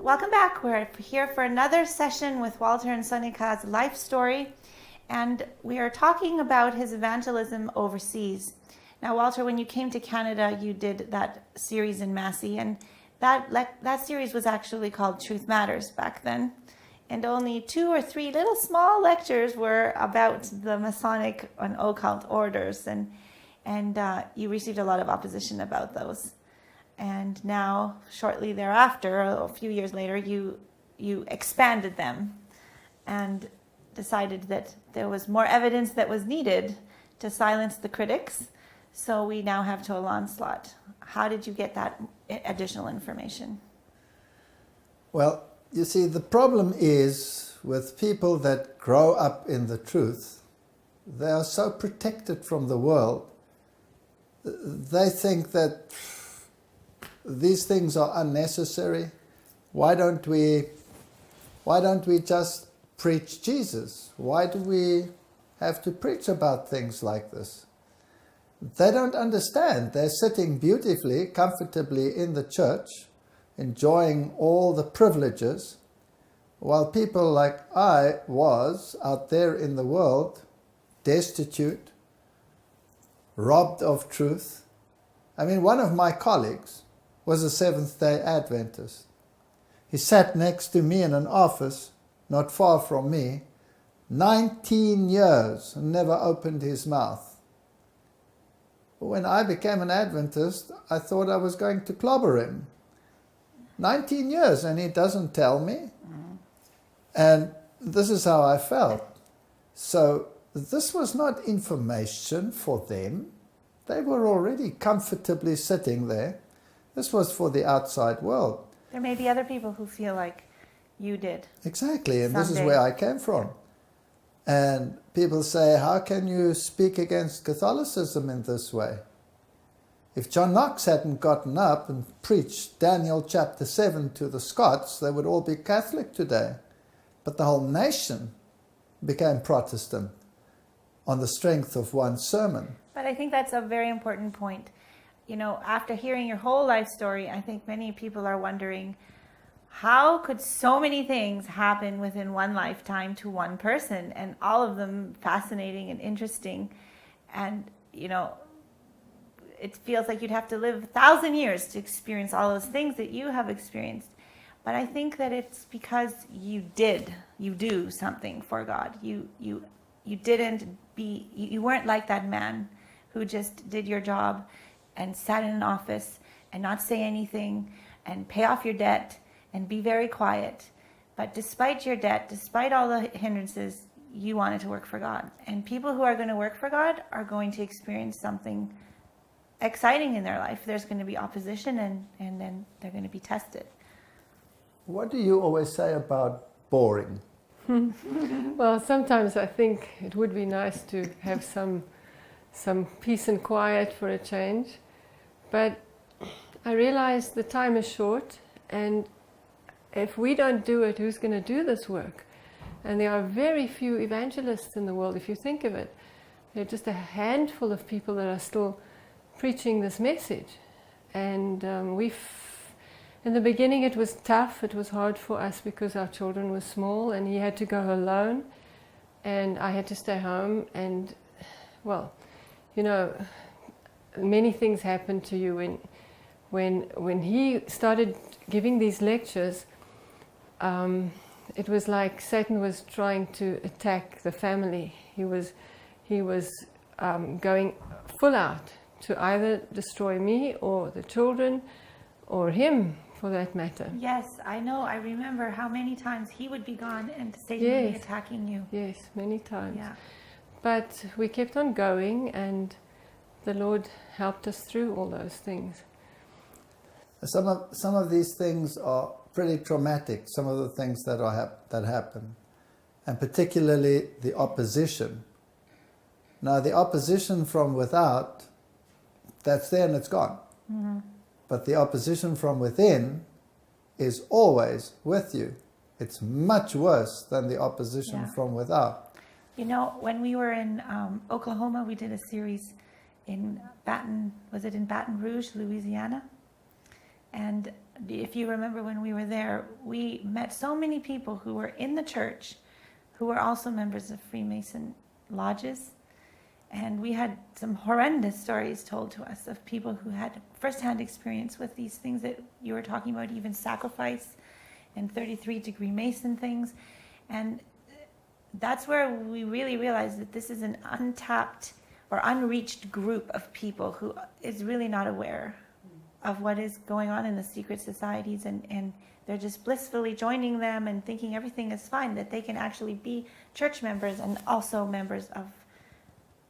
Welcome back. We're here for another session with Walter and Sonika's life story, and we are talking about his evangelism overseas. Now, Walter, when you came to Canada, you did that series in Massey, and that series was actually called Truth Matters back then, and only 2 or 3 little small lectures were about the Masonic and occult orders, and you received a lot of opposition about those. And now, shortly thereafter, a few years later, you expanded them and decided that there was more evidence that was needed to silence the critics. So we now have Total Onslaught. How did you get that additional information? Well, you see, the problem is with people that grow up in the truth, they are so protected from the world. They think that these things are unnecessary. Why don't we just preach Jesus? Why do we have to preach about things like this? They don't understand. They're sitting beautifully, comfortably in the church, enjoying all the privileges, while people like I was out there in the world, destitute, robbed of truth. I mean, one of my colleagues was a Seventh-day Adventist. He sat next to me in an office not far from me, 19 years, and never opened his mouth. When I became an Adventist, I thought I was going to clobber him. 19 years, and he doesn't tell me. And this is how I felt. So this was not information for them. They were already comfortably sitting there. This was for the outside world. There may be other people who feel like you did. Exactly, and someday. This is where I came from. And people say, how can you speak against Catholicism in this way? If John Knox hadn't gotten up and preached Daniel chapter 7 to the Scots, they would all be Catholic today. But the whole nation became Protestant on the strength of one sermon. But I think that's a very important point. You know, after hearing your whole life story, I think many people are wondering, how could so many things happen within one lifetime to one person, and all of them fascinating and interesting? And, you know, it feels like you'd have to live 1,000 years to experience all those things that you have experienced. But I think that it's because you do something for God. You weren't like that man who just did your job and sat in an office and not say anything and pay off your debt and be very quiet. But despite your debt, despite all the hindrances, you wanted to work for God. And people who are going to work for God are going to experience something exciting in their life. There's going to be opposition, and then they're going to be tested. What do you always say about boring? Well, sometimes I think it would be nice to have some peace and quiet for a change. But I realize the time is short, and if we don't do it, who's going to do this work? And there are very few evangelists in the world, if you think of it. There are just a handful of people that are still preaching this message. And in the beginning it was tough, it was hard for us because our children were small and he had to go alone and I had to stay home, and well, you know, many things happened to you when he started giving these lectures. It was like Satan was trying to attack the family. He was going full out to either destroy me or the children or him, for that matter. Yes, I know. I remember how many times he would be gone and Satan would be attacking you. Yes, many times. Yeah. But we kept on going, and the Lord helped us through all those things. Some of these things are pretty traumatic, some of the things that happen, and particularly the opposition. Now, the opposition from without, that's there and it's gone. Mm-hmm. But the opposition from within is always with you. It's much worse than the opposition from without. You know, when we were in Oklahoma, we did a series in Baton Rouge, Louisiana? And if you remember when we were there, we met so many people who were in the church who were also members of Freemason lodges. And we had some horrendous stories told to us of people who had firsthand experience with these things that you were talking about, even sacrifice and 33-degree Mason things. And that's where we really realized that this is an untapped or unreached group of people who is really not aware of what is going on in the secret societies, and they're just blissfully joining them and thinking everything is fine, that they can actually be church members and also members of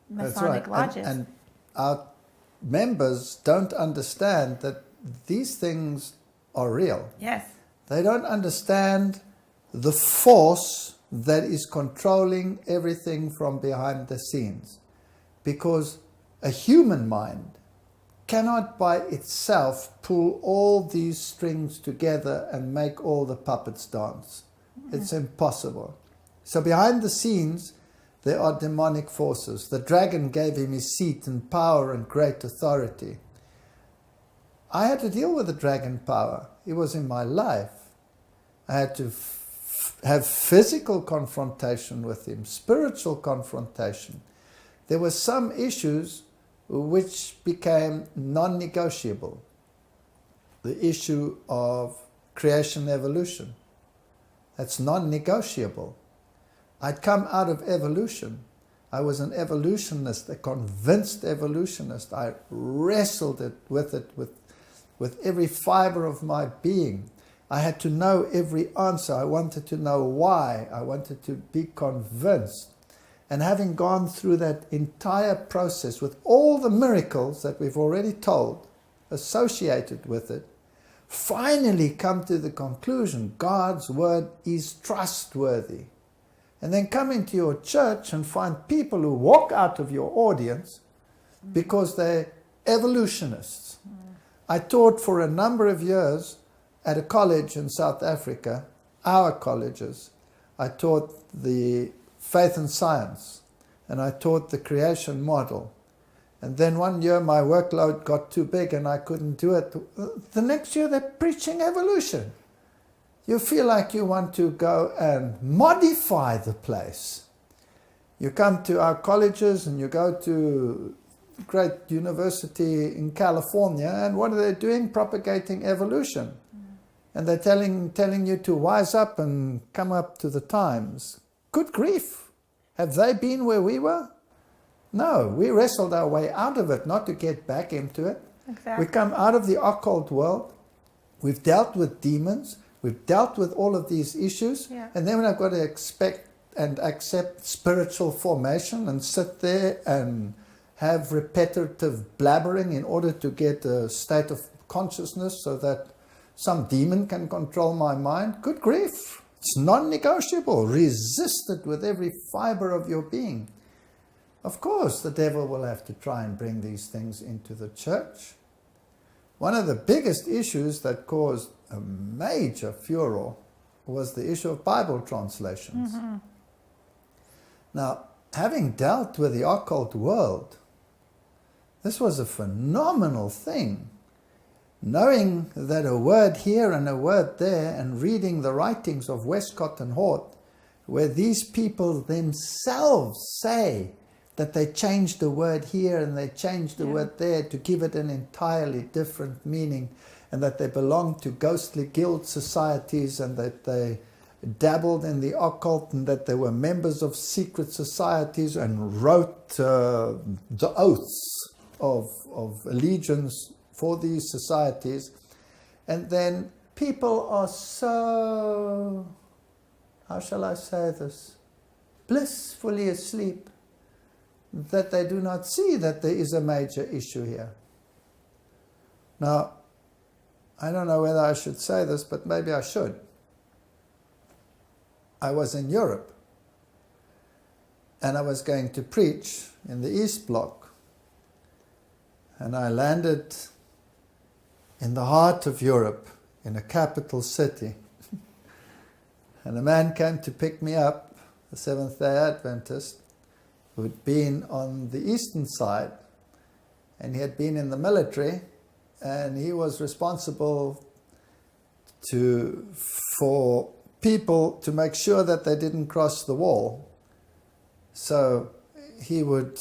Masonic lodges. And our members don't understand that these things are real. Yes. They don't understand the force that is controlling everything from behind the scenes. Because a human mind cannot by itself pull all these strings together and make all the puppets dance. It's impossible. So behind the scenes, there are demonic forces. The dragon gave him his seat and power and great authority. I had to deal with the dragon power. It was in my life. I had to have physical confrontation with him, spiritual confrontation. There were some issues which became non-negotiable. The issue of creation evolution. That's non-negotiable. I'd come out of evolution. I was an evolutionist, a convinced evolutionist. I wrestled with it with every fiber of my being. I had to know every answer. I wanted to know why. I wanted to be convinced. And having gone through that entire process with all the miracles that we've already told associated with it, finally come to the conclusion God's word is trustworthy. And then come into your church and find people who walk out of your audience because they're evolutionists. I taught for a number of years at a college in South Africa, our colleges. I taught the faith and science, and I taught the creation model. And then one year my workload got too big and I couldn't do it. The next year they're preaching evolution. You feel like you want to go and modify the place. You come to our colleges and you go to a great university in California, and what are they doing? Propagating evolution. And they're telling you to wise up and come up to the times. Good grief. Have they been where we were? No, we wrestled our way out of it, not to get back into it. Exactly. We come out of the occult world. We've dealt with demons. We've dealt with all of these issues. Yeah. And then I've got to expect and accept spiritual formation and sit there and have repetitive blabbering in order to get a state of consciousness so that some demon can control my mind. Good grief. It's non-negotiable. Resist it with every fiber of your being. Of course, the devil will have to try and bring these things into the church. One of the biggest issues that caused a major furor was the issue of Bible translations. Mm-hmm. Now, having dealt with the occult world, this was a phenomenal thing. Knowing that a word here and a word there, and reading the writings of Westcott and Hort, where these people themselves say that they changed the word here and they changed the word there to give it an entirely different meaning, and that they belonged to ghostly guild societies, and that they dabbled in the occult, and that they were members of secret societies and wrote the oaths of allegiance for these societies. And then people are so, how shall I say this, blissfully asleep that they do not see that there is a major issue here. Now, I don't know whether I should say this, but maybe I should. I was in Europe, and I was going to preach in the East Bloc, and I landed in the heart of Europe, in a capital city. And a man came to pick me up, a Seventh-day Adventist, who had been on the eastern side, and he had been in the military, and he was responsible for people to make sure that they didn't cross the wall. So he would,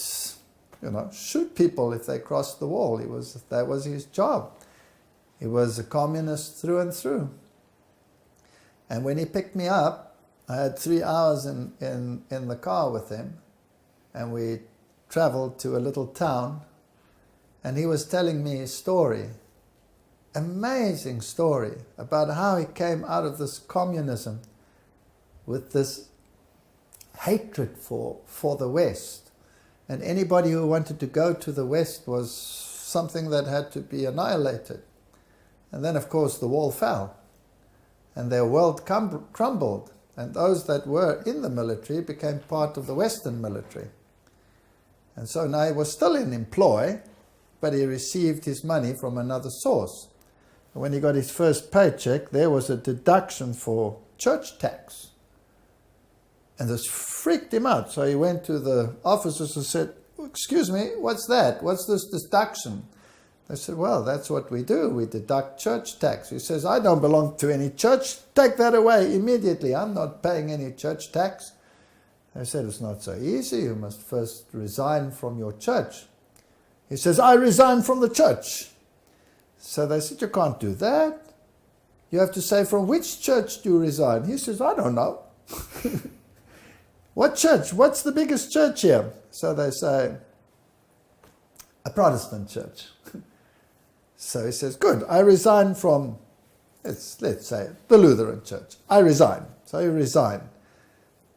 shoot people if they crossed the wall. That was his job. He was a communist through and through. And when he picked me up, I had 3 hours in the car with him, and we traveled to a little town, and he was telling me his story, amazing story, about how he came out of this communism with this hatred for the West. And anybody who wanted to go to the West was something that had to be annihilated. And then, of course, the wall fell, and their world crumbled, and those that were in the military became part of the Western military. And so now he was still in employ, but he received his money from another source. And when he got his first paycheck, there was a deduction for church tax. And this freaked him out. So he went to the officers and said, "Excuse me, what's that? What's this deduction?" They said, "Well, that's what we do. We deduct church tax." He says, "I don't belong to any church. Take that away immediately. I'm not paying any church tax." They said, "It's not so easy. You must first resign from your church." He says, "I resign from the church." So they said, "You can't do that. You have to say, from which church do you resign?" He says, "I don't know." "What church? What's the biggest church here?" So they say, "A Protestant church." So he says, "Good, I resign from, let's say, the Lutheran church. I resign." So he resigned.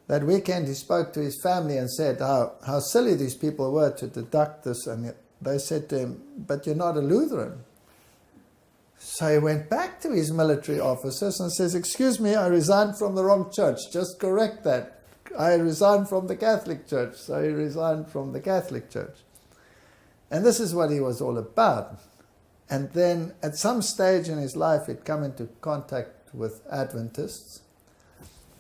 That weekend he spoke to his family and said how silly these people were to deduct this. And they said to him, "But you're not a Lutheran." So he went back to his military officers and says, "Excuse me, I resigned from the wrong church. Just correct that. I resigned from the Catholic Church." So he resigned from the Catholic Church. And this is what he was all about. And then at some stage in his life, he'd come into contact with Adventists.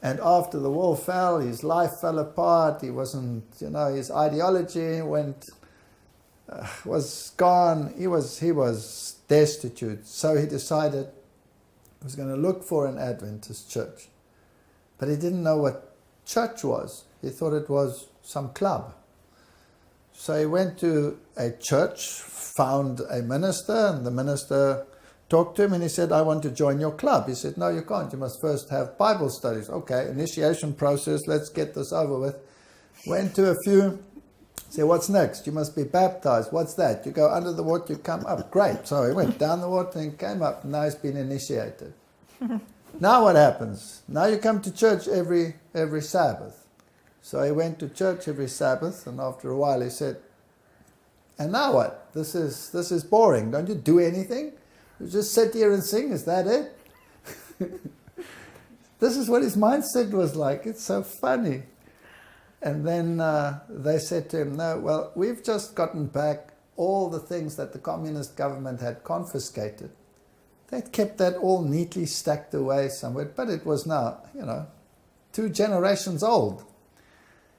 And after the wall fell, his life fell apart. He wasn't, his ideology was gone. He was destitute. So he decided he was going to look for an Adventist church. But he didn't know what church was. He thought it was some club. So he went to a church, found a minister, and the minister talked to him and he said, "I want to join your club." He said, "No, you can't. You must first have Bible studies." Okay, initiation process, let's get this over with. Went to a few, said, "What's next?" "You must be baptized." "What's that?" "You go under the water, you come up." Great. So he went down the water and came up, and now he's been initiated. Now what happens? Now you come to church every Sabbath. So he went to church every Sabbath, and after a while he said, "And now what? This is boring. Don't you do anything? You just sit here and sing. Is that it?" This is what his mindset was like. It's so funny. And then they said to him, "No, well, we've just gotten back all the things that the communist government had confiscated. They'd kept that all neatly stacked away somewhere, but it was now, 2 generations old.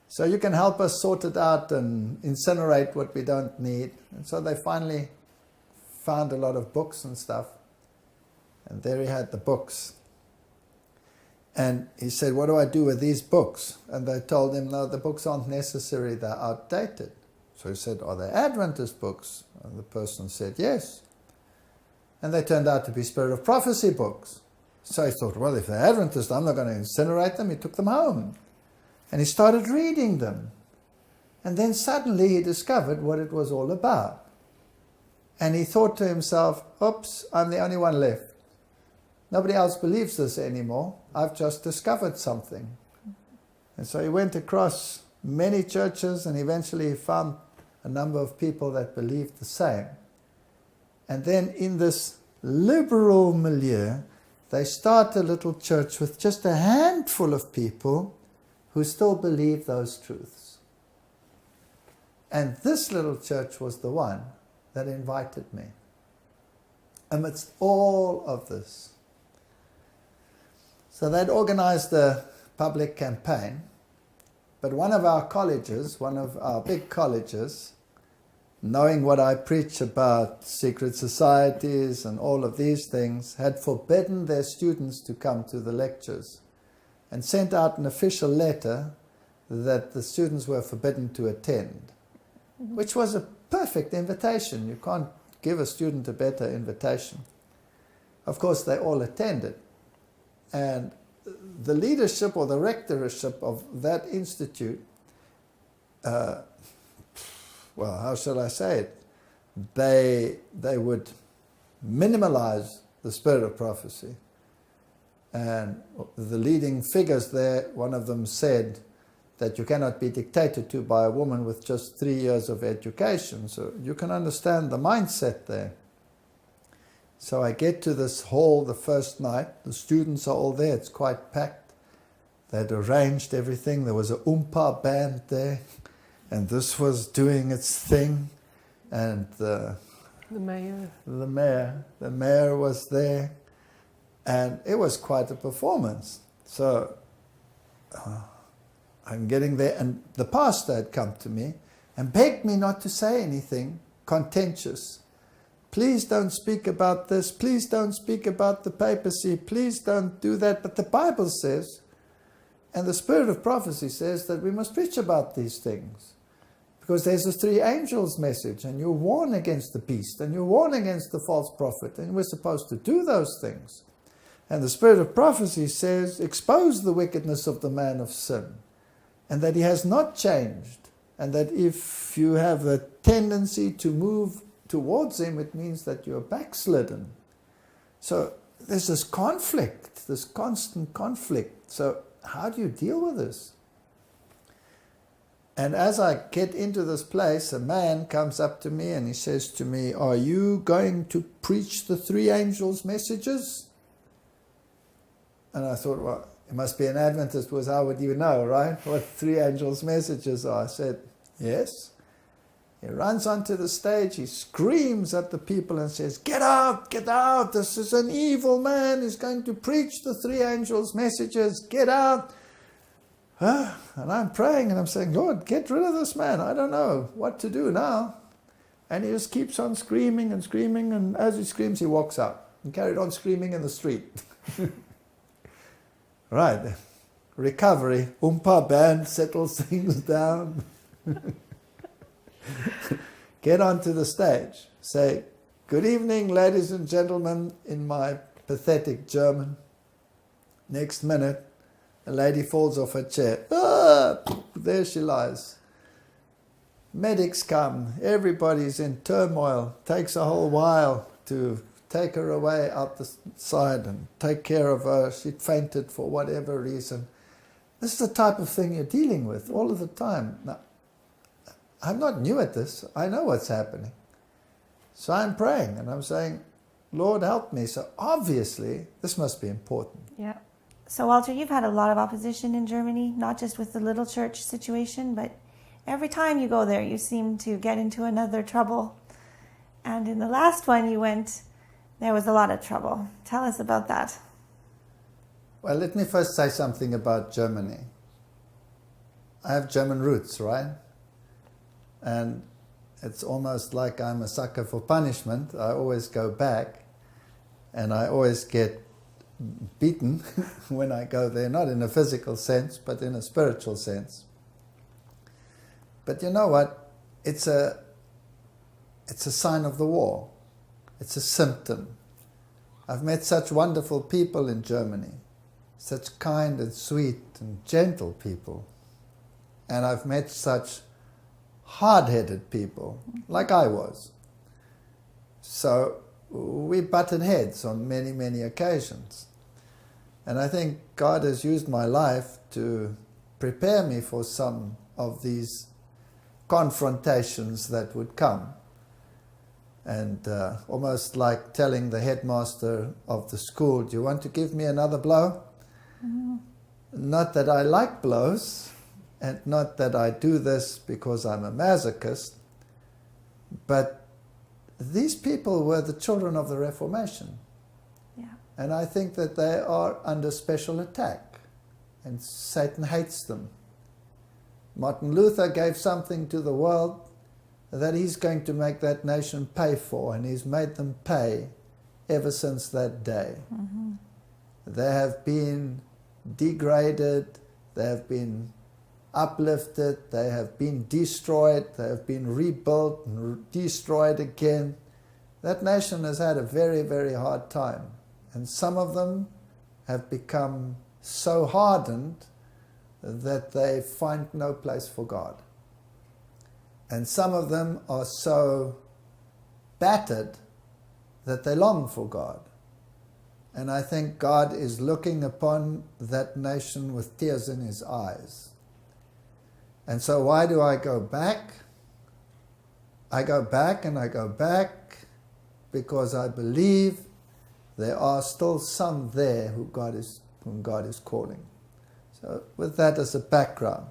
So you can help us sort it out and incinerate what we don't need." And so they finally found a lot of books and stuff. And there he had the books. And he said, "What do I do with these books?" And they told him, "No, the books aren't necessary, they're outdated." So he said, "Are they Adventist books?" And the person said, "Yes." And they turned out to be Spirit of Prophecy books. So he thought, well, if they're Adventist, I'm not going to incinerate them. He took them home. And he started reading them. And then suddenly he discovered what it was all about. And he thought to himself, "Oops, I'm the only one left. Nobody else believes this anymore. I've just discovered something." And so he went across many churches and eventually he found a number of people that believed the same. And then in this liberal milieu, they start a little church with just a handful of people who still believe those truths. And this little church was the one that invited me. Amidst all of this. So they'd organized a public campaign, but one of our colleges, one of our big colleges, knowing what I preach about secret societies and all of these things, had forbidden their students to come to the lectures and sent out an official letter that the students were forbidden to attend, which was a perfect invitation. You can't give a student a better invitation. Of course, they all attended. And the leadership or the rectorship of that institute, well, how shall I say it? They would minimalize the spirit of prophecy. And the leading figures there, one of them said that you cannot be dictated to by a woman with just 3 years of education. So you can understand the mindset there. So I get to this hall the first night. The students are all there. It's quite packed. They'd arranged everything. There was a Oompa band there. And this was doing its thing. And the mayor was there. And it was quite a performance. So I'm getting there. And the pastor had come to me and begged me not to say anything contentious. Please don't speak about this. Please don't speak about the papacy. Please don't do that. But the Bible says, and the spirit of prophecy says, that we must preach about these things. Because there's the three angels message, and you warn against the beast, and you warn against the false prophet, and we're supposed to do those things. And the spirit of prophecy says, expose the wickedness of the man of sin, and that he has not changed, and that if you have a tendency to move towards him, it means that you're backslidden. So there's this conflict, this constant conflict. So how do you deal with this? And as I get into this place, a man comes up to me and he says to me, are you going to preach the three angels' messages? And I thought, well, it must be an Adventist, because how would you know, right, what three angels' messages are? I said, yes. He runs onto the stage, he screams at the people and says, get out, this is an evil man, he's going to preach the three angels' messages, get out. And I'm praying and I'm saying, Lord, get rid of this man, I don't know what to do now. And he just keeps on screaming, and as he screams, he walks out and carried on screaming in the street. Right, recovery, Oompa band settles things down. Get onto the stage, say, good evening, ladies and gentlemen, in my pathetic German. Next minute, a lady falls off her chair. There she lies. Medics come, everybody's in turmoil. Takes a whole while to take her away out the side and take care of her. She'd fainted for whatever reason. This is the type of thing you're dealing with all of the time. Now, I'm not new at this. I know what's happening. So I'm praying and I'm saying, Lord, help me. So obviously, this must be important. Yeah. So Walter, you've had a lot of opposition in Germany, not just with the little church situation, but every time you go there, you seem to get into another trouble. And in the last one you went, there was a lot of trouble. Tell us about that. Well, let me first say something about Germany. I have German roots, right? And it's almost like I'm a sucker for punishment. I always go back and I always get beaten when I go there, not in a physical sense, but in a spiritual sense. But you know what? It's a sign of the war. It's a symptom. I've met such wonderful people in Germany, such kind and sweet and gentle people. And I've met such hard-headed people, like I was. So we butted heads on many, many occasions. And I think God has used my life to prepare me for some of these confrontations that would come. And almost like telling the headmaster of the school, do you want to give me another blow? Mm-hmm. Not that I like blows, and not that I do this because I'm a masochist, but these people were the children of the Reformation. Yeah. And I think that they are under special attack, and Satan hates them. Martin Luther gave something to the world, that he's going to make that nation pay for, and he's made them pay ever since that day. Mm-hmm. They have been degraded, they have been uplifted, they have been destroyed, they have been rebuilt and destroyed again. That nation has had a very, very hard time. And some of them have become so hardened that they find no place for God. And some of them are so battered that they long for God. And I think God is looking upon that nation with tears in his eyes. And so why do I go back? I go back and I go back because I believe there are still some there whom God is calling. So with that as a background.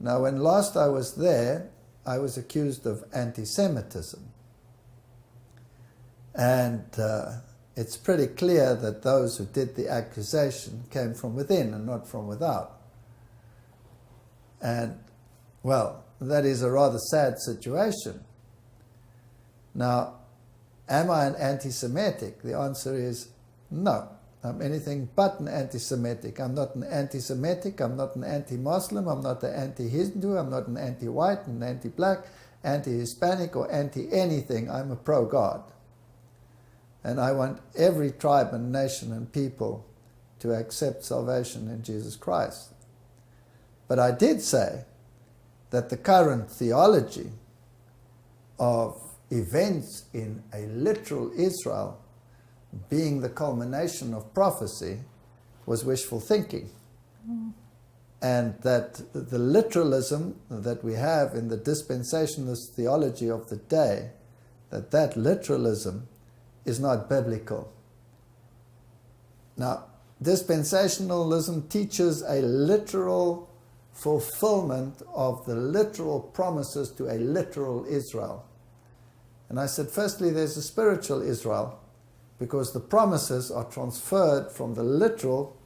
Now when last I was there, I was accused of anti-Semitism. And it's pretty clear that those who did the accusation came from within and not from without. And, well, that is a rather sad situation. Now, am I an anti-Semitic? The answer is no. I'm anything but an anti-Semitic. I'm not an anti-Semitic, I'm not an anti-Muslim, I'm not an anti-Hindu, I'm not an anti-white, an anti-black, anti-Hispanic, or anti-anything. I'm a pro-God. And I want every tribe and nation and people to accept salvation in Jesus Christ. But I did say that the current theology of events in a literal Israel being the culmination of prophecy was wishful thinking. Mm. And that the literalism that we have in the dispensationalist theology of the day, that literalism is not biblical. Now, dispensationalism teaches a literal fulfillment of the literal promises to a literal Israel. And I said, firstly, there's a spiritual Israel, because the promises are transferred from the literal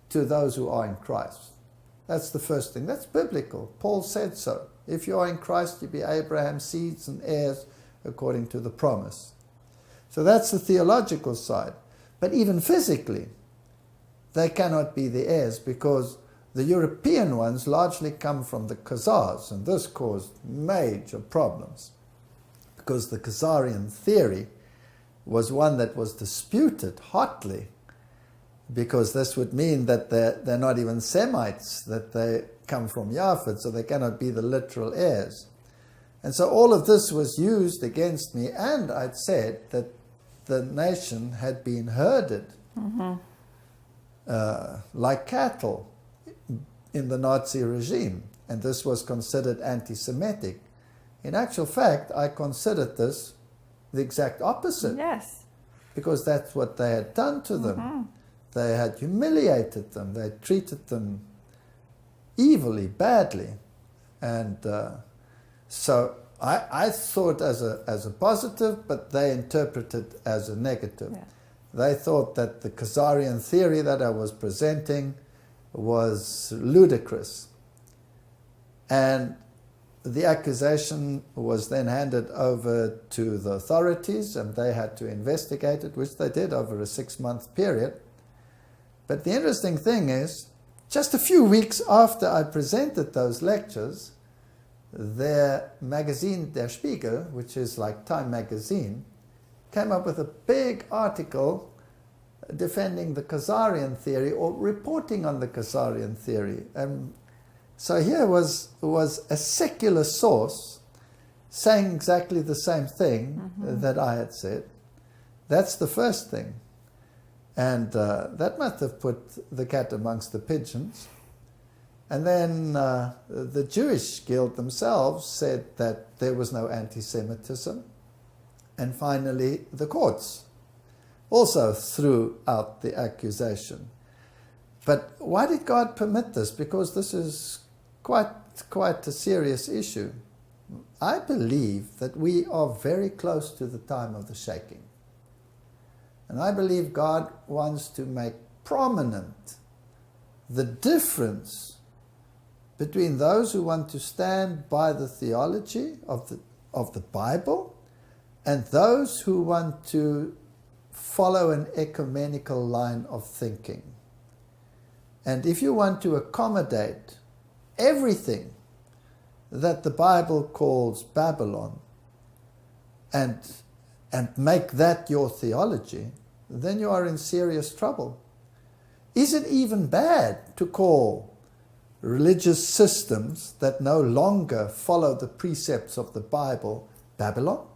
to those who are in Christ. That's the first thing. That's biblical. Paul said so. If you are in Christ, you be Abraham's seeds and heirs according to the promise. So that's the theological side. But even physically, they cannot be the heirs, because the European ones largely come from the Khazars, and this caused major problems, because the Khazarian theory was one that was disputed hotly, because this would mean that they're not even Semites, that they come from Yafet, so they cannot be the literal heirs. And so all of this was used against me, and I'd said that the nation had been herded like cattle in the Nazi regime, and this was considered anti-Semitic. In actual fact, I considered this the exact opposite. Yes. Because that's what they had done to them. They had humiliated them. They had treated them evilly, badly. And so I thought as a positive, but they interpreted as a negative. Yeah. They thought that the Khazarian theory that I was presenting was ludicrous. And the accusation was then handed over to the authorities, and they had to investigate it, which they did over a 6-month period. But the interesting thing is, just a few weeks after I presented those lectures, their magazine, Der Spiegel, which is like Time magazine, came up with a big article defending the Khazarian theory, or reporting on the Khazarian theory. So here was a secular source saying exactly the same thing that I had said. That's the first thing. And that must have put the cat amongst the pigeons. And then the Jewish Guild themselves said that there was no anti-Semitism. And finally, the courts also threw out the accusation. But why did God permit this? Because this is quite a serious issue. I believe that we are very close to the time of the shaking. And I believe God wants to make prominent the difference between those who want to stand by the theology of the Bible and those who want to follow an ecumenical line of thinking. And if you want to accommodate everything that the Bible calls Babylon and make that your theology, then you are in serious trouble. Is it even bad to call religious systems that no longer follow the precepts of the Bible Babylon?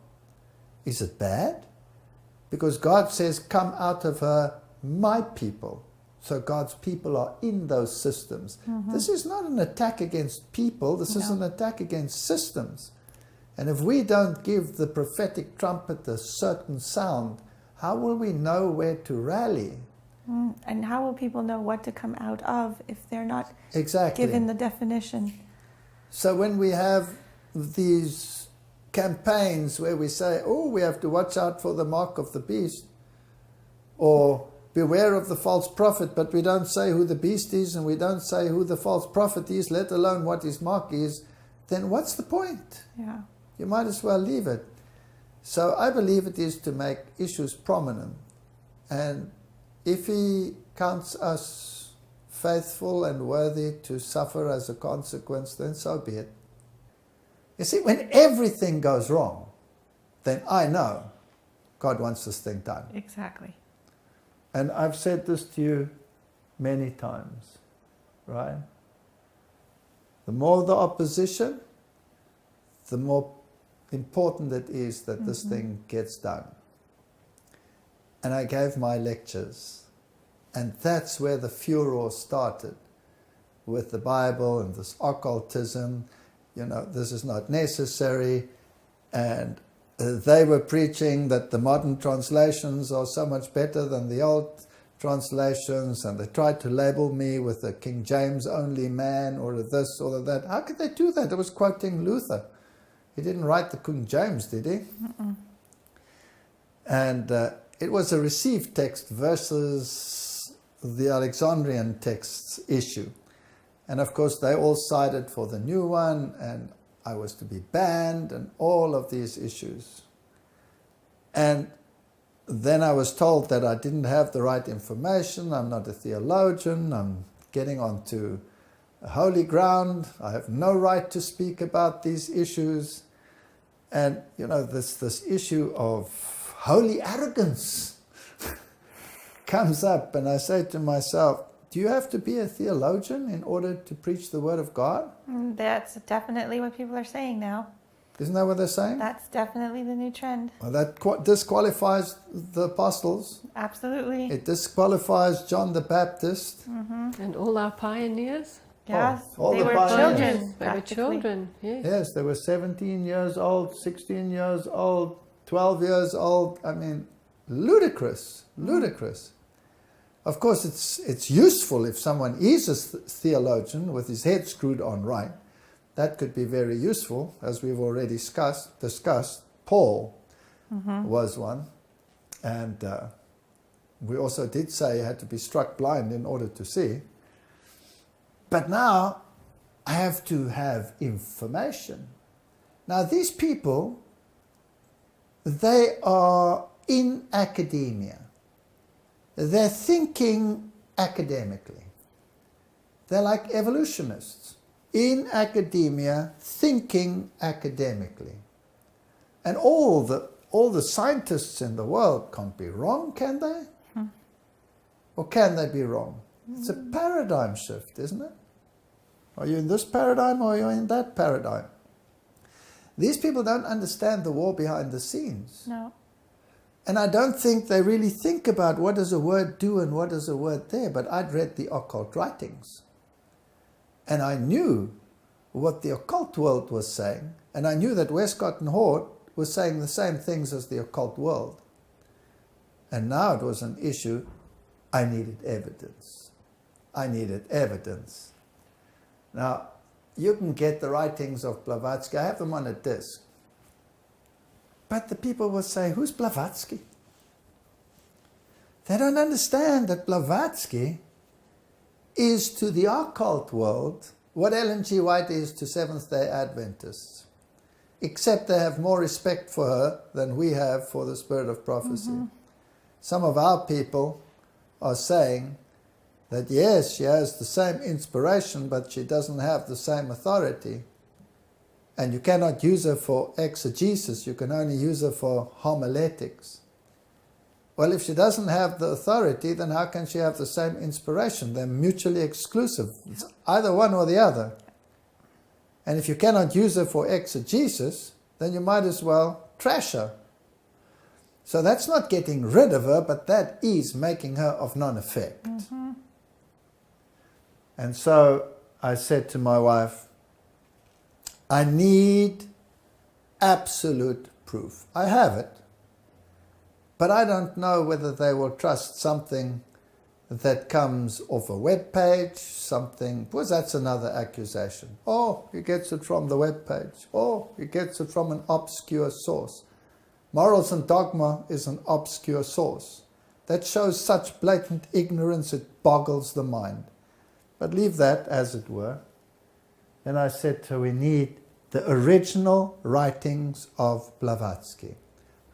Is it bad? Because God says, come out of her, my people. So God's people are in those systems. This is not an attack against people. This is an attack against systems. And if we don't give the prophetic trumpet a certain sound, how will we know where to rally? And how will people know what to come out of if they're not Exactly. given the definition? So when we have these campaigns where we say, oh, we have to watch out for the mark of the beast, or beware of the false prophet, but we don't say who the beast is and we don't say who the false prophet is, let alone what his mark is, then what's the point? Yeah. You might as well leave it. So I believe it is to make issues prominent. And if he counts us faithful and worthy to suffer as a consequence, then so be it. You see, when everything goes wrong, then I know God wants this thing done. Exactly. And I've said this to you many times, right? The more the opposition, the more important it is that this thing gets done. And I gave my lectures, and that's where the furor started, with the Bible and this occultism. You know, this is not necessary, and they were preaching that the modern translations are so much better than the old translations, and they tried to label me with a King James only man or this or that. How could they do that? I was quoting Luther. He didn't write the King James, did he? And it was a received text versus the Alexandrian texts issue. And of course they all sided for the new one, and I was to be banned and all of these issues. And then I was told that I didn't have the right information, I'm not a theologian, I'm getting onto holy ground, I have no right to speak about these issues. And you know, this issue of holy arrogance comes up, and I say to myself, do you have to be a theologian in order to preach the Word of God? That's definitely what people are saying now. Isn't that what they're saying? That's definitely the new trend. Well, that disqualifies the apostles. Absolutely. It disqualifies John the Baptist. And all our pioneers? Yes, all they the were pioneers. children. They were practically. children, yes. Yes, they were 17 years old, 16 years old, 12 years old. I mean, ludicrous, ludicrous. Of course, it's useful if someone is a theologian with his head screwed on right. That could be very useful, as we've already discussed. Paul was one. And we also did say he had to be struck blind in order to see. But now I have to have information. Now these people, they are in academia. They're thinking academically. They're like evolutionists in academia, thinking academically. And all the scientists in the world can't be wrong, can they? Or can they be wrong? It's a paradigm shift, isn't it? Are you in this paradigm or are you in that paradigm? These people don't understand the war behind the scenes. No. And I don't think they really think about what does a word do and what does a word there. But I'd read the occult writings. And I knew what the occult world was saying. And I knew that Westcott and Hort was saying the same things as the occult world. And now it was an issue. I needed evidence. I needed evidence. Now, you can get the writings of Blavatsky. I have them on a disc. But the people will say, who's Blavatsky? They don't understand that Blavatsky is to the occult world what Ellen G. White is to Seventh-day Adventists, except they have more respect for her than we have for the spirit of prophecy. Some of our people are saying that yes, she has the same inspiration, but she doesn't have the same authority. And you cannot use her for exegesis, you can only use her for homiletics. Well, if she doesn't have the authority, then how can she have the same inspiration? They're mutually exclusive. It's either one or the other. And if you cannot use her for exegesis, then you might as well trash her. So that's not getting rid of her, but that is making her of none effect. And so I said to my wife, I need absolute proof. I have it, but I don't know whether they will trust something that comes off a web page, something, because that's another accusation. Oh, he gets it from the web page. Oh, he gets it from an obscure source. Morals and Dogma is an obscure source. That shows such blatant ignorance it boggles the mind. But leave that as it were. Then I said to her, we need the original writings of Blavatsky.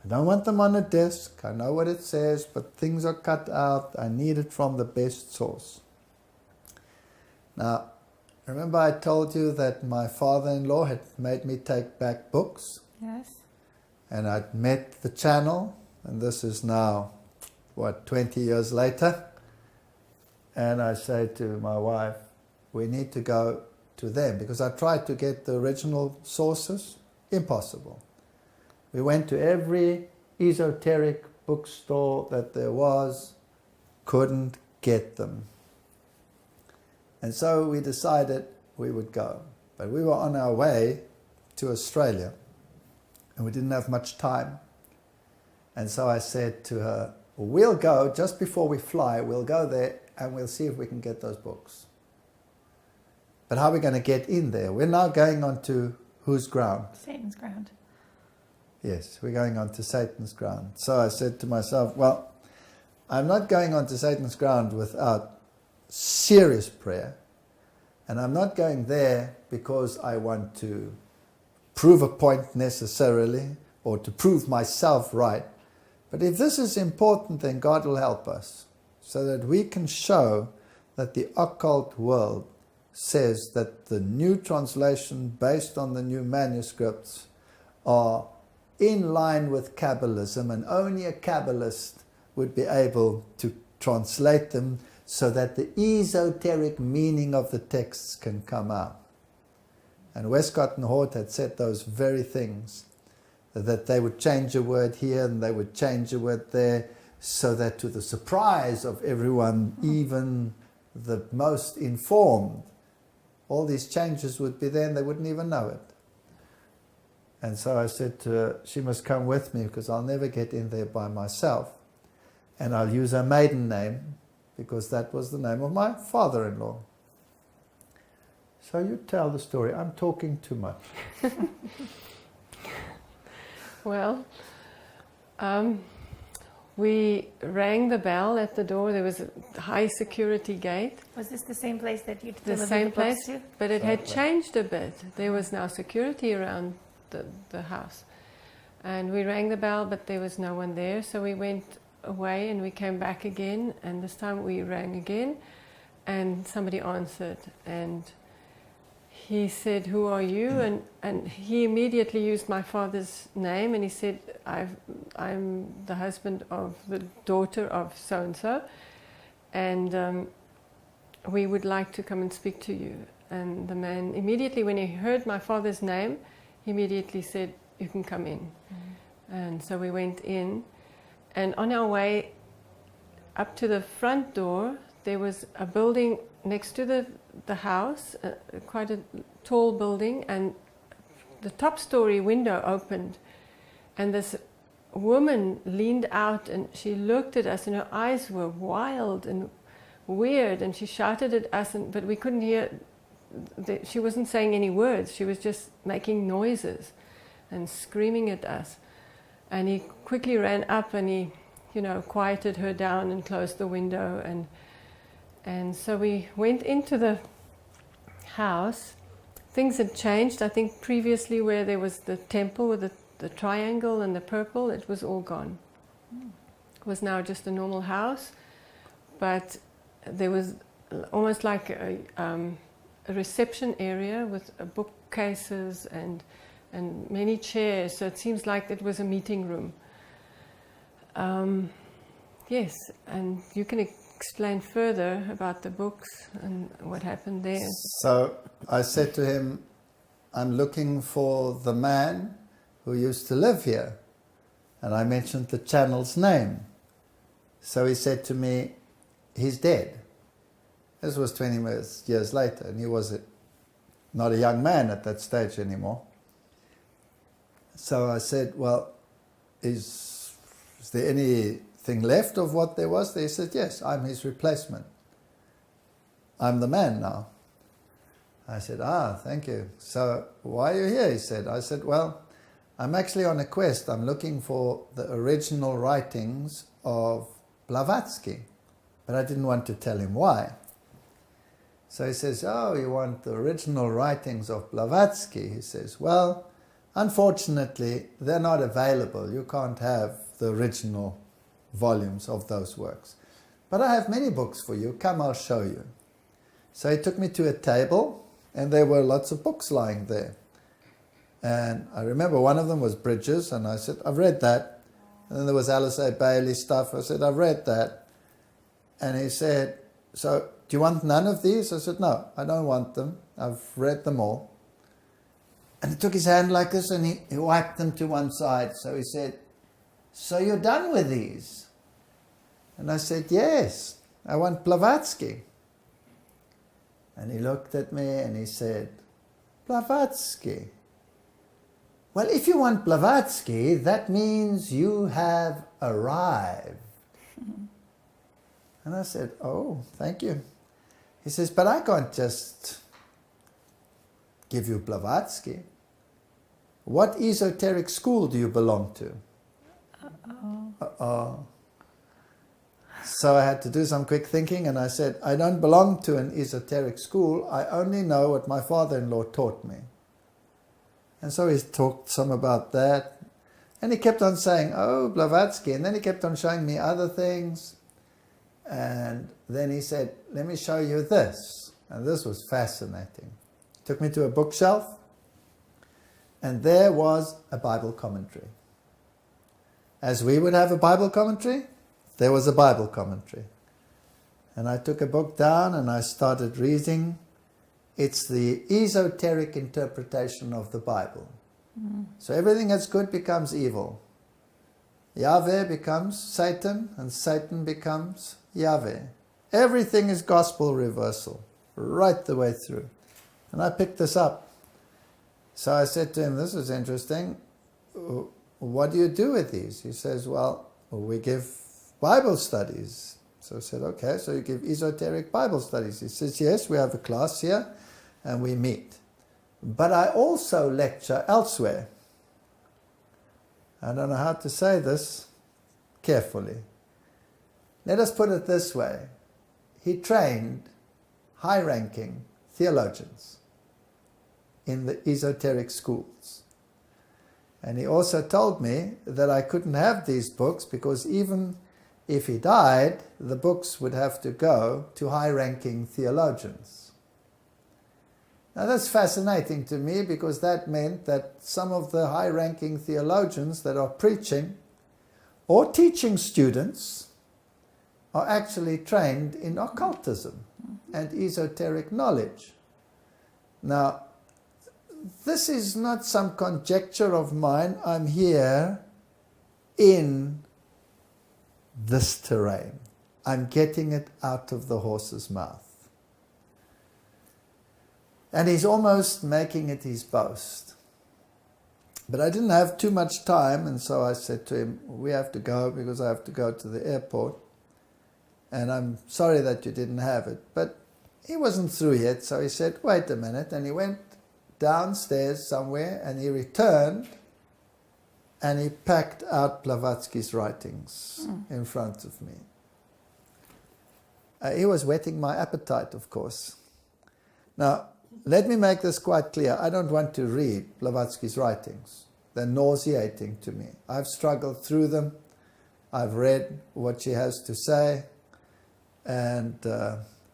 I don't want them on a disc. I know what it says, but things are cut out. I need it from the best source. Now, remember I told you that my father-in-law had made me take back books? Yes. And I'd met the channel, and this is now, 20 years later. And I say to my wife, we need to go to them, because I tried to get the original sources. Impossible. We went to every esoteric bookstore that there was, couldn't get them. And so we decided we would go. But we were on our way to Australia, and we didn't have much time. And so I said to her, we'll go, just before we fly, we'll go there and we'll see if we can get those books. But how are we going to get in there? We're now going on to whose ground? Satan's ground. Yes, we're going on to Satan's ground. So I said to myself, well, I'm not going on to Satan's ground without serious prayer. And I'm not going there because I want to prove a point necessarily, or to prove myself right. But if this is important, then God will help us, so that we can show that the occult world says that the new translation based on the new manuscripts are in line with Kabbalism, and only a Kabbalist would be able to translate them so that the esoteric meaning of the texts can come out. And Westcott and Hort had said those very things, that they would change a word here and they would change a word there, so that to the surprise of everyone, even the most informed, all these changes would be there and they wouldn't even know it. And so I said to her, she must come with me, because I'll never get in there by myself. And I'll use her maiden name, because that was the name of my father-in-law. So you tell the story. I'm talking too much. Well, we rang the bell at the door. There was a high security gate. Was this the same place that you The delivered same the place, books to? but it had changed a bit. There was now security around the house. And we rang the bell, but there was no one there. So we went away and we came back again. And this time we rang again and somebody answered. And he said, "Who are you?" And he immediately used my father's name, and he said, I'm the husband of the daughter of so-and-so, and we would like to come and speak to you. And the man immediately, when he heard my father's name, he immediately said, "You can come in." And so we went in, and on our way up to the front door, there was a building next to the house, quite a tall building, and the top story window opened, and this woman leaned out and she looked at us, and her eyes were wild and weird, and she shouted at us, but we couldn't hear. She wasn't saying any words, she was just making noises and screaming at us. And he quickly ran up and he, quieted her down and closed the window, and so we went into the house, things had changed. I think previously where there was the temple with the triangle and the purple, it was all gone. It was now just a normal house, but there was almost like a reception area with bookcases and many chairs, so it seems like it was a meeting room. Yes, and you can explain further about the books and what happened there. So I said to him, I'm looking for the man who used to live here. And I mentioned the channel's name. So he said to me, he's dead. This was 20 years later, and he was not a young man at that stage anymore. So I said, well, is there anything left of what there was there? He said, yes, I'm his replacement. I'm the man now. I said, thank you. So why are you here? He said. I said, well, I'm actually on a quest. I'm looking for the original writings of Blavatsky. But I didn't want to tell him why. So he says, you want the original writings of Blavatsky? He says, well, unfortunately, they're not available. You can't have the original volumes of those works. But I have many books for you. Come, I'll show you. So he took me to a table, and there were lots of books lying there. And I remember one of them was Bridges, and I said, I've read that. And then there was Alice A. Bailey stuff. I said, I've read that. And he said, so do you want none of these? I said, no, I don't want them. I've read them all. And he took his hand like this, and he wiped them to one side. So he said, so you're done with these? And I said, yes, I want Blavatsky. And he looked at me and he said, Blavatsky? Well, if you want Blavatsky, that means you have arrived. And I said, oh, thank you. He says, but I can't just give you Blavatsky. What esoteric school do you belong to? Uh-oh. So I had to do some quick thinking, and I said, I don't belong to an esoteric school. I only know what my father-in-law taught me. And so he talked some about that. And he kept on saying, oh, Blavatsky. And then he kept on showing me other things. And then he said, let me show you this. And this was fascinating. He took me to a bookshelf, and there was a Bible commentary. As we would have a Bible commentary, there was a Bible commentary. And I took a book down and I started reading. It's the esoteric interpretation of the Bible. So everything that's good becomes evil. Yahweh becomes Satan, and Satan becomes Yahweh. Everything is gospel reversal, right the way through. And I picked this up. So I said to him, this is interesting. What do you do with these? He says, well, we give Bible studies. So I said, okay, so you give esoteric Bible studies. He says, yes, we have a class here and we meet. But I also lecture elsewhere. I don't know how to say this carefully. Let us put it this way. He trained high-ranking theologians in the esoteric schools. And he also told me that I couldn't have these books because even if he died, the books would have to go to high-ranking theologians. Now that's fascinating to me because that meant that some of the high-ranking theologians that are preaching or teaching students are actually trained in occultism and esoteric knowledge. Now, this is not some conjecture of mine. I'm here in this terrain. I'm getting it out of the horse's mouth. And he's almost making it his boast. But I didn't have too much time, and so I said to him, we have to go because I have to go to the airport. And I'm sorry that you didn't have it. But he wasn't through yet, so he said, wait a minute. And he went downstairs somewhere, and he returned, and he packed out Blavatsky's writings in front of me. He was whetting my appetite, of course. Now, let me make this quite clear. I don't want to read Blavatsky's writings. They're nauseating to me. I've struggled through them. I've read what she has to say. And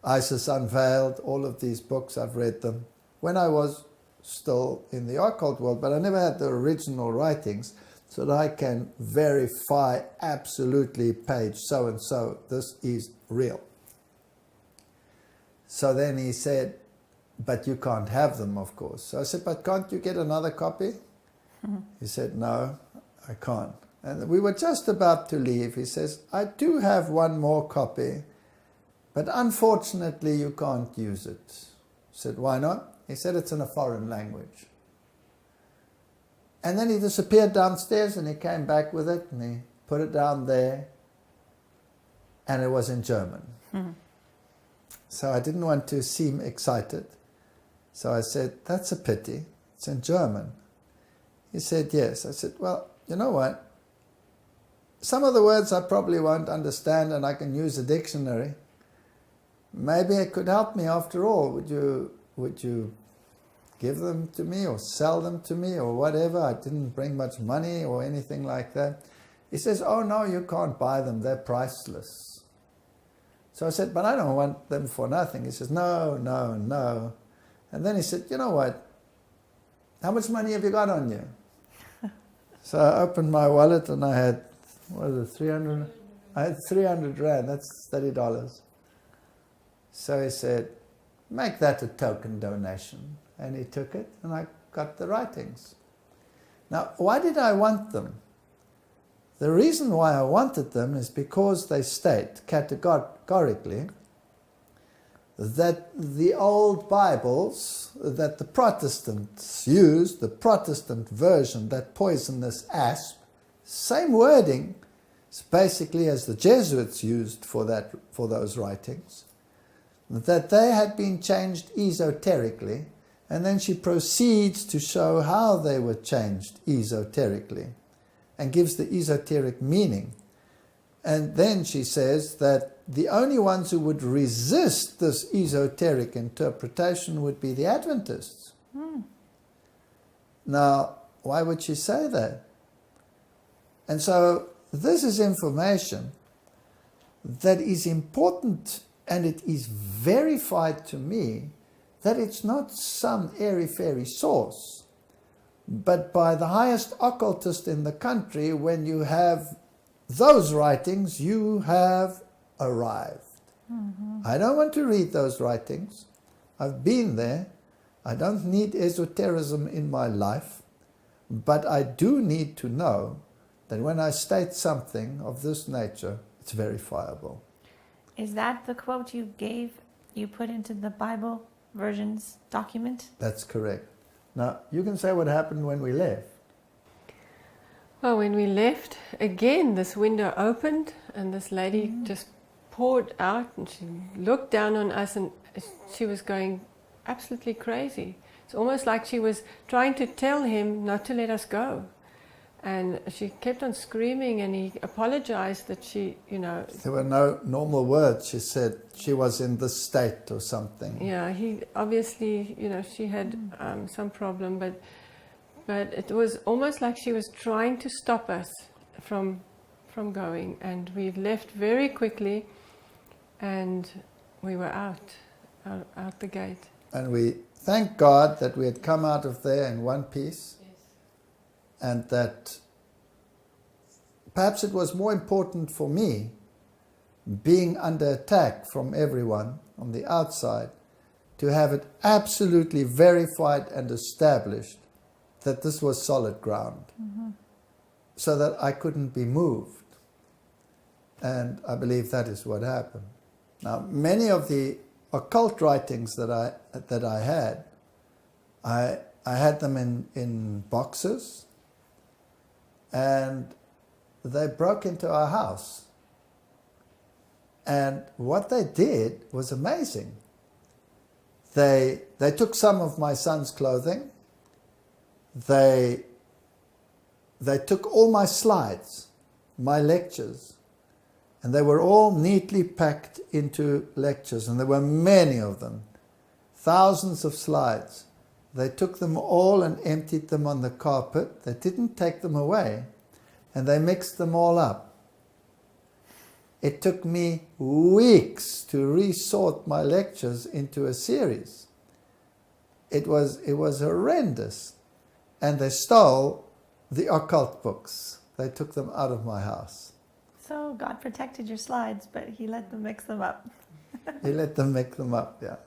Isis Unveiled, all of these books, I've read them when I was still in the occult world, but I never had the original writings so that I can verify absolutely page so-and-so, this is real. So then he said, but you can't have them, of course. So I said, but can't you get another copy? He said, no, I can't. And we were just about to leave. He says, I do have one more copy, but unfortunately you can't use it. I said, why not? He said, it's in a foreign language. And then he disappeared downstairs and he came back with it and he put it down there and it was in German. So I didn't want to seem excited. So I said, that's a pity. It's in German. He said, yes. I said, well, you know what? Some of the words I probably won't understand and I can use a dictionary. Maybe it could help me after all. Would you give them to me or sell them to me or whatever? I didn't bring much money or anything like that. He says, oh no, you can't buy them. They're priceless. So I said, but I don't want them for nothing. He says, no, no, no. And then he said, you know what? How much money have you got on you? So I opened my wallet and I had, what is it, 300? I had 300 Rand, that's $30. So he said, make that a token donation. And he took it and I got the writings. Now, why did I want them? The reason why I wanted them is because they state categorically that the old Bibles that the Protestants used, the Protestant version, that poisonous asp, same wording basically as the Jesuits used for those writings, that they had been changed esoterically, and then she proceeds to show how they were changed esoterically and gives the esoteric meaning. And then she says that the only ones who would resist this esoteric interpretation would be the Adventists. Now, why would she say that? And so this is information that is important, and it is verified to me that it's not some airy-fairy source, but by the highest occultist in the country. When you have those writings, you have arrived. I don't want to read those writings. I've been there. I don't need esotericism in my life, but I do need to know that when I state something of this nature, it's verifiable. Is that the quote you put into the Bible versions document? That's correct. Now, you can say what happened when we left. Well, when we left, again, this window opened and this lady just poured out and she looked down on us and she was going absolutely crazy. It's almost like she was trying to tell him not to let us go. And she kept on screaming and he apologized that she, There were no normal words. She said she was in this state or something. Yeah, he obviously, she had some problem, but it was almost like she was trying to stop us from going. And we left very quickly and we were out the gate. And we thank God that we had come out of there in one piece. And that perhaps it was more important for me, being under attack from everyone on the outside, to have it absolutely verified and established that this was solid ground, so that I couldn't be moved. And I believe that is what happened. Now, many of the occult writings that I had them in boxes. And they broke into our house. And what they did was amazing. They took some of my son's clothing. They took all my slides, my lectures, and they were all neatly packed into lectures, and there were many of them, thousands of slides. They took them all and emptied them on the carpet. They didn't take them away, and they mixed them all up. It took me weeks to resort my lectures into a series. It was horrendous. And they stole the occult books. They took them out of my house. So God protected your slides, but he let them mix them up. He let them mix them up, yeah.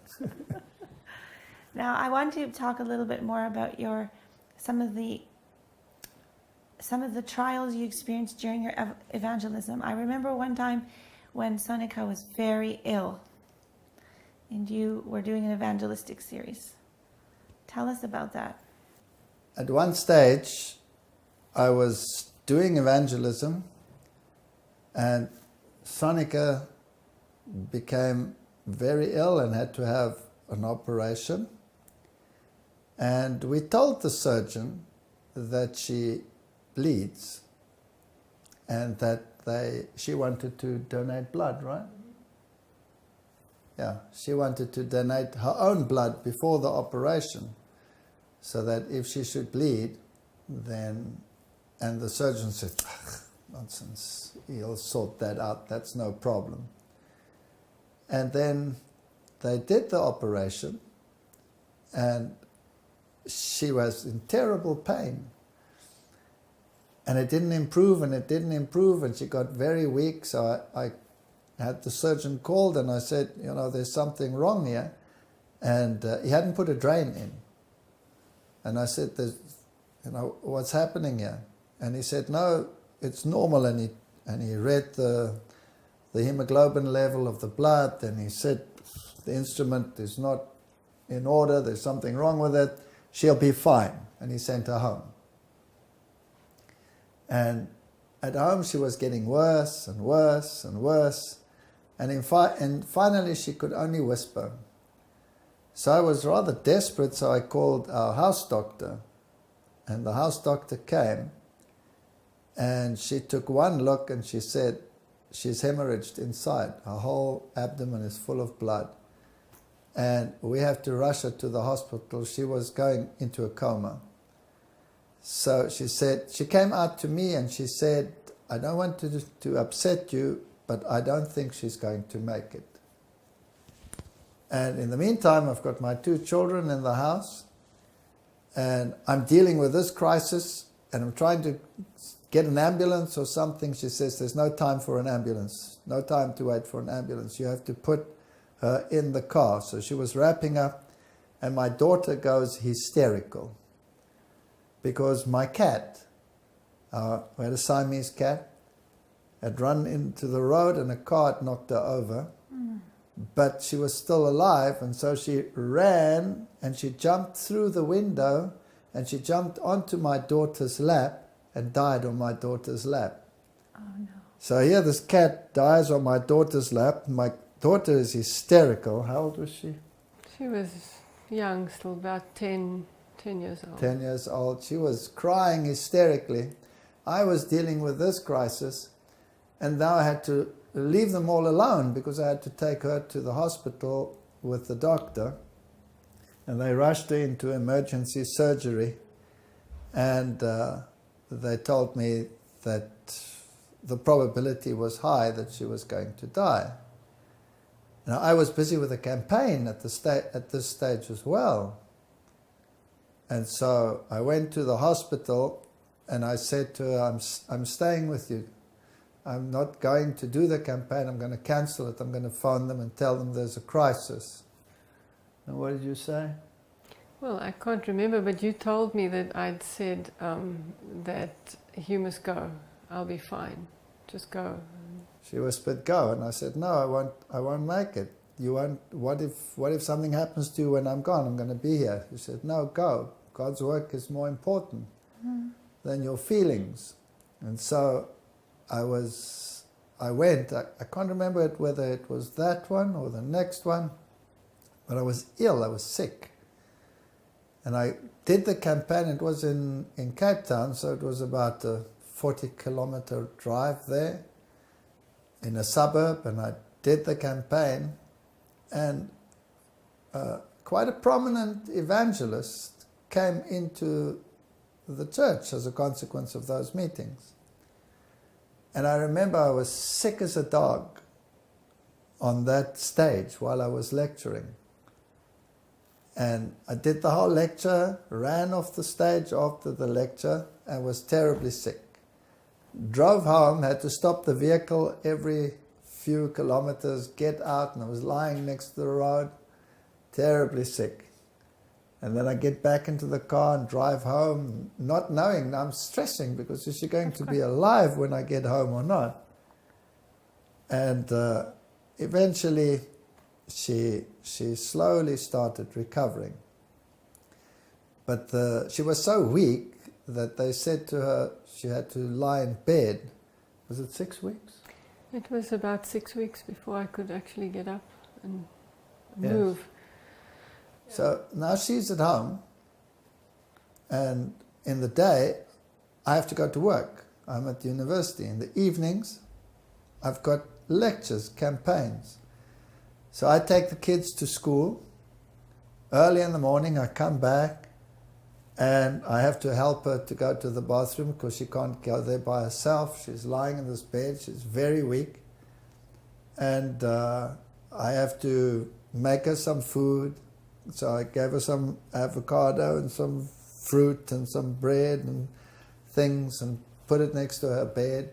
Now, I want to talk a little bit more about some of the trials you experienced during your evangelism. I remember one time when Sonika was very ill, and you were doing an evangelistic series. Tell us about that. At one stage, I was doing evangelism, and Sonika became very ill and had to have an operation. And we told the surgeon that she bleeds and that she wanted to donate blood, right? Yeah, she wanted to donate her own blood before the operation so that if she should bleed, then... And the surgeon said, nonsense, he'll sort that out, that's no problem. And then they did the operation, and she was in terrible pain. And it didn't improve, and she got very weak, so I had the surgeon called, and I said, there's something wrong here. And he hadn't put a drain in. And I said, what's happening here? And he said, no, it's normal. And he read the hemoglobin level of the blood, and he said, the instrument is not in order, there's something wrong with it, she'll be fine. And he sent her home. And at home she was getting worse and worse and worse. And finally she could only whisper. So I was rather desperate, so I called our house doctor. And the house doctor came, and she took one look and she said, she's hemorrhaged inside. Her whole abdomen is full of blood. And we have to rush her to the hospital. She was going into a coma. So she came out to me and she said, I don't want to upset you, but I don't think she's going to make it. And in the meantime, I've got my 2 children in the house, and I'm dealing with this crisis, and I'm trying to get an ambulance or something. She says, there's no time for an ambulance, no time to wait for an ambulance. You have to put her in the car. So she was wrapping up, and my daughter goes hysterical because my cat, we had a Siamese cat, had run into the road and a car had knocked her over. But she was still alive, and so she ran and she jumped through the window and she jumped onto my daughter's lap and died on my daughter's lap. Oh no. So here this cat dies on my daughter's lap. My daughter is hysterical. How old was she? She was young, still about 10 years old. 10 years old. She was crying hysterically. I was dealing with this crisis, and now I had to leave them all alone because I had to take her to the hospital with the doctor, and they rushed her into emergency surgery, and they told me that the probability was high that she was going to die. Now I was busy with a campaign at this stage as well, and so I went to the hospital and I said to her, I'm staying with you. I'm not going to do the campaign, I'm going to cancel it. I'm going to phone them and tell them there's a crisis. And what did you say? Well, I can't remember, but you told me that I'd said that you must go. I'll be fine. Just go. She whispered, go. And I said, no, I won't make it. You won't. What if something happens to you when I'm gone? I'm going to be here. She said, no, go. God's work is more important than your feelings. And so I went. I can't remember whether it was that one or the next one, but I was ill. I was sick. And I did the campaign. It was in Cape Town, so it was about a 40-kilometer drive there in a suburb, and I did the campaign. And quite a prominent evangelist came into the church as a consequence of those meetings. And I remember I was sick as a dog on that stage while I was lecturing. And I did the whole lecture, ran off the stage after the lecture, and was terribly sick. Drove home, had to stop the vehicle every few kilometers, get out, and I was lying next to the road, terribly sick. And then I get back into the car and drive home, not knowing. I'm stressing because is she going to be alive when I get home or not? And eventually she slowly started recovering. But she was so weak that they said to her she had to lie in bed. Was it 6 weeks? It was about 6 weeks before I could actually get up and Yes. move. So now she's at home, and in the day I have to go to work. I'm at the university. In the evenings I've got lectures, campaigns. So I take the kids to school. Early in the morning I come back and I have to help her to go to the bathroom because she can't go there by herself. She's lying in this bed. She's very weak. And I have to make her some food. So I gave her some avocado and some fruit and some bread and things and put it next to her bed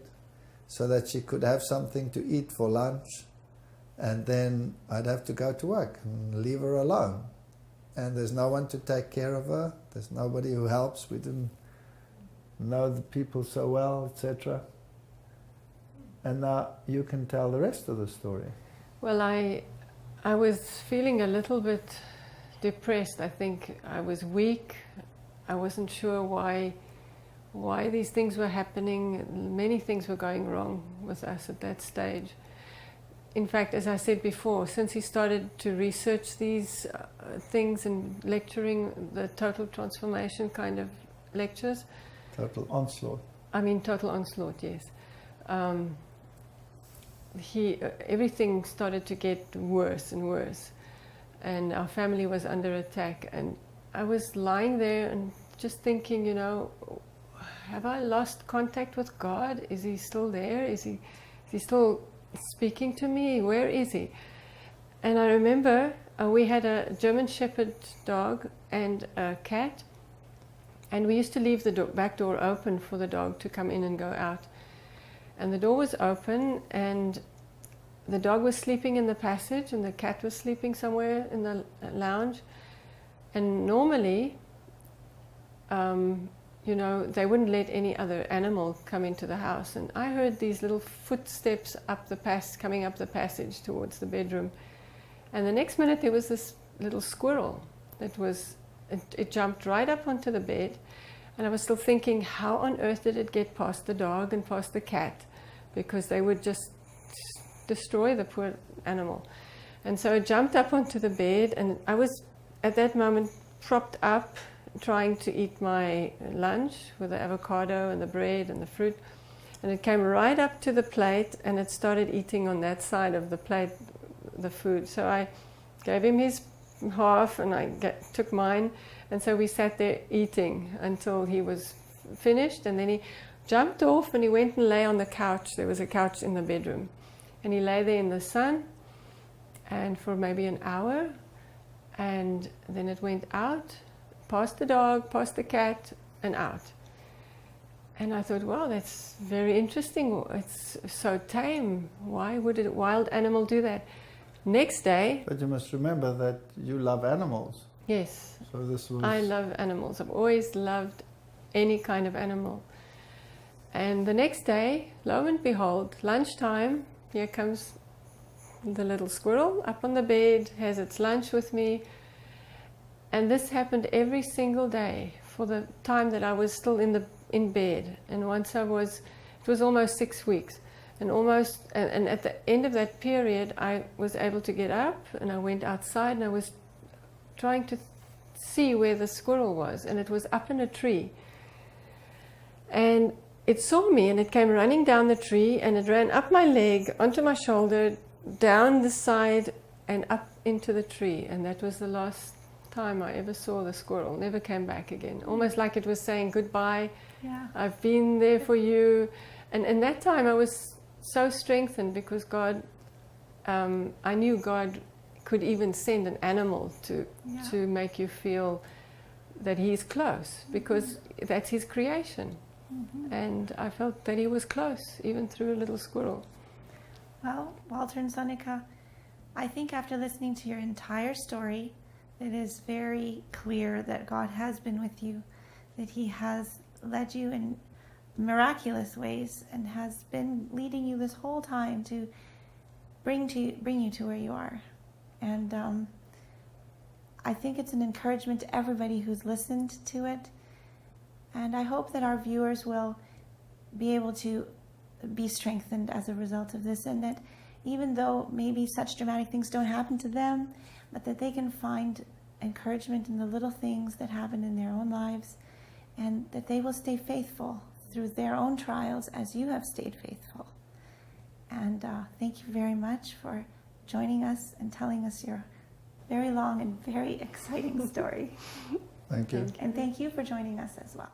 so that she could have something to eat for lunch. And then I'd have to go to work and leave her alone. And there's no one to take care of her. There's nobody who helps. We didn't know the people so well, etc. And now you can tell the rest of the story. Well, I was feeling a little bit depressed. I think I was weak. I wasn't sure why these things were happening. Many things were going wrong with us at that stage. In fact, as I said before, since he started to research these things and lecturing the total transformation kind of lectures. Total onslaught. I mean, total onslaught, yes. Everything started to get worse and worse. And our family was under attack. And I was lying there and just thinking, you know, have I lost contact with God? Is he still there? Is he still speaking to me? Where is he? And I remember we had a German Shepherd dog and a cat, and we used to leave the back door open for the dog to come in and go out. And the door was open, and the dog was sleeping in the passage, and the cat was sleeping somewhere in the lounge. And normally, you know, they wouldn't let any other animal come into the house. And I heard these little footsteps coming up the passage towards the bedroom. And the next minute there was this little squirrel it jumped right up onto the bed. And I was still thinking, how on earth did it get past the dog and past the cat? Because they would just destroy the poor animal. And so it jumped up onto the bed, and I was at that moment propped up, trying to eat my lunch with the avocado and the bread and the fruit, and it came right up to the plate and it started eating on that side of the plate the food. So I gave him his half and I took mine, and so we sat there eating until he was finished, and then he jumped off and he went and lay on the couch. There was a couch in the bedroom, and he lay there in the sun and for maybe an hour, and then it went out past the dog, past the cat, and out. And I thought, wow, that's very interesting. It's so tame. Why would a wild animal do that? Next day... But you must remember that you love animals. Yes. So this was... I love animals. I've always loved any kind of animal. And the next day, lo and behold, lunchtime, here comes the little squirrel up on the bed, has its lunch with me. And this happened every single day for the time that I was still in bed. And once it was almost 6 weeks. And at the end of that period, I was able to get up, and I went outside, and I was trying to see where the squirrel was, and it was up in a tree. And it saw me, and it came running down the tree, and it ran up my leg, onto my shoulder, down the side, and up into the tree. And that was the last time I ever saw the squirrel. Never came back again. Almost like it was saying goodbye. Yeah. I've been there for you. And in that time I was so strengthened because God, I knew God could even send an animal to make you feel that He's close, because that's His creation. And I felt that He was close, even through a little squirrel. Well, Walter and Sonika, I think after listening to your entire story, it is very clear that God has been with you, that He has led you in miraculous ways and has been leading you this whole time to bring you to where you are. And I think it's an encouragement to everybody who's listened to it. And I hope that our viewers will be able to be strengthened as a result of this, and that even though maybe such dramatic things don't happen to them, but that they can find encouragement in the little things that happen in their own lives, and that they will stay faithful through their own trials as you have stayed faithful. And thank you very much for joining us and telling us your very long and very exciting story. Thank you. And thank you for joining us as well.